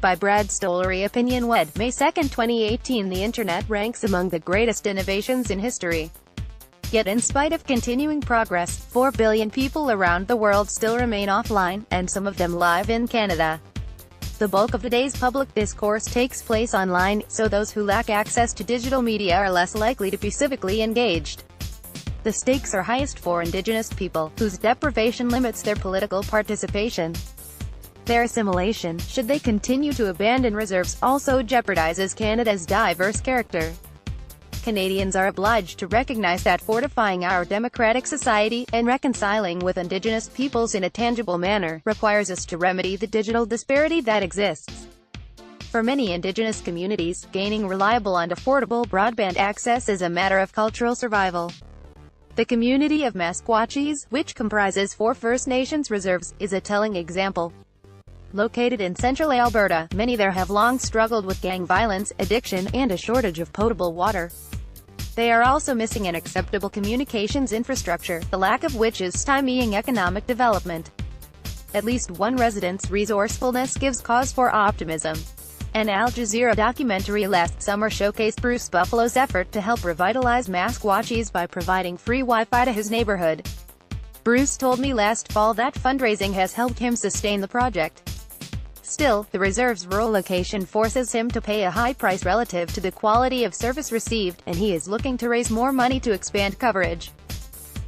By Brad StolleryOpinionWed, May 2, 2018. The Internet ranks among the greatest innovations in history. Yet in spite of continuing progress, 4 billion people around the world still remain offline, and some of them live in Canada. The bulk of today's public discourse takes place online, so those who lack access to digital media are less likely to be civically engaged. The stakes are highest for Indigenous people, whose deprivation limits their political participation. Their assimilation, should they continue to abandon reserves, also jeopardizes Canada's diverse character. Canadians are obliged to recognize that fortifying our democratic society, and reconciling with Indigenous peoples in a tangible manner, requires us to remedy the digital disparity that exists. For many Indigenous communities, gaining reliable and affordable broadband access is a matter of cultural survival. The community of Meskwachis, which comprises 4 First Nations reserves, is a telling example. Located in central Alberta, many there have long struggled with gang violence, addiction, and a shortage of potable water. They are also missing an acceptable communications infrastructure, the lack of which is stymieing economic development. At least one resident's resourcefulness gives cause for optimism. An Al Jazeera documentary last summer showcased Bruce Buffalo's effort to help revitalize Meskwachis by providing free Wi-Fi to his neighborhood. Bruce told me last fall that fundraising has helped him sustain the project. Still, the reserve's rural location forces him to pay a high price relative to the quality of service received, and he is looking to raise more money to expand coverage.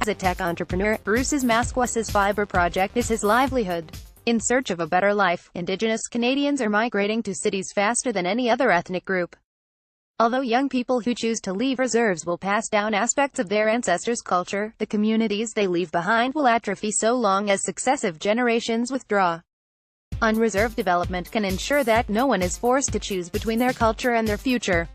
As a tech entrepreneur, Bruce's Meskwachis Fiber project is his livelihood. In search of a better life, Indigenous Canadians are migrating to cities faster than any other ethnic group. Although young people who choose to leave reserves will pass down aspects of their ancestors' culture, the communities they leave behind will atrophy so long as successive generations withdraw. Unreserved development can ensure that no one is forced to choose between their culture and their future.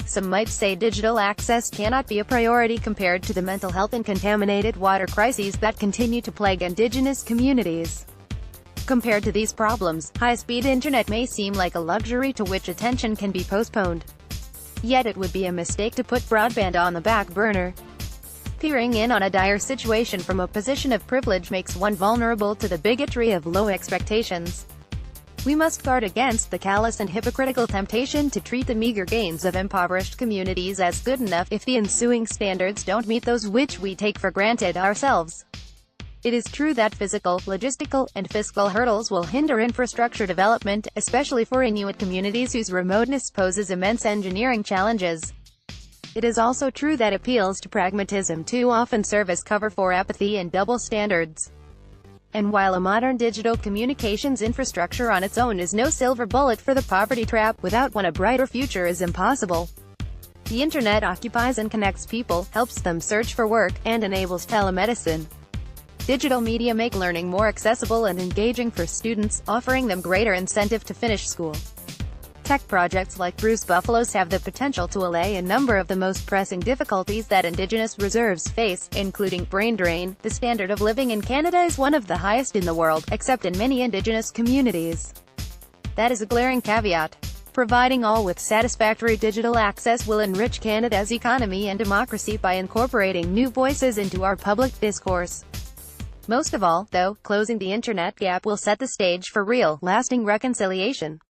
Some might say digital access cannot be a priority compared to the mental health and contaminated water crises that continue to plague Indigenous communities. Compared to these problems, high-speed internet may seem like a luxury to which attention can be postponed. Yet it would be a mistake to put broadband on the back burner. Peering in on a dire situation from a position of privilege makes one vulnerable to the bigotry of low expectations. We must guard against the callous and hypocritical temptation to treat the meager gains of impoverished communities as good enough, if the ensuing standards don't meet those which we take for granted ourselves. It is true that physical, logistical, and fiscal hurdles will hinder infrastructure development, especially for Inuit communities whose remoteness poses immense engineering challenges. It is also true that appeals to pragmatism too often serve as cover for apathy and double standards. And while a modern digital communications infrastructure on its own is no silver bullet for the poverty trap, without one a brighter future is impossible. The Internet occupies and connects people, helps them search for work, and enables telemedicine. Digital media make learning more accessible and engaging for students, offering them greater incentive to finish school. Tech projects like Bruce Buffalo's have the potential to allay a number of the most pressing difficulties that Indigenous reserves face, including brain drain. The standard of living in Canada is one of the highest in the world, except in many Indigenous communities. That is a glaring caveat. Providing all with satisfactory digital access will enrich Canada's economy and democracy by incorporating new voices into our public discourse. Most of all, though, closing the internet gap will set the stage for real, lasting reconciliation.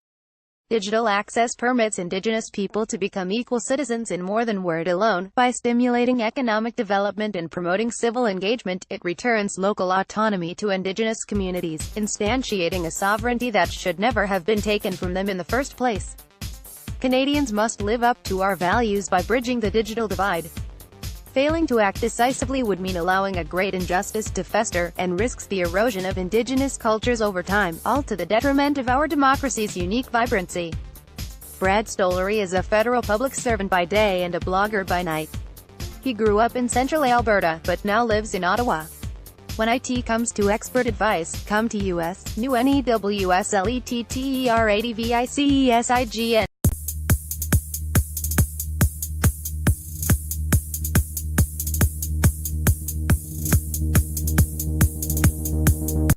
Digital access permits Indigenous people to become equal citizens in more than word alone. By stimulating economic development and promoting civil engagement, it returns local autonomy to Indigenous communities, instantiating a sovereignty that should never have been taken from them in the first place. Canadians must live up to our values by bridging the digital divide. Failing to act decisively would mean allowing a great injustice to fester, and risks the erosion of Indigenous cultures over time, all to the detriment of our democracy's unique vibrancy. Brad Stollery is a federal public servant by day and a blogger by night. He grew up in central Alberta, but now lives in Ottawa. When IT comes to expert advice, come to US, new NEWSLETTERADVICESIGN.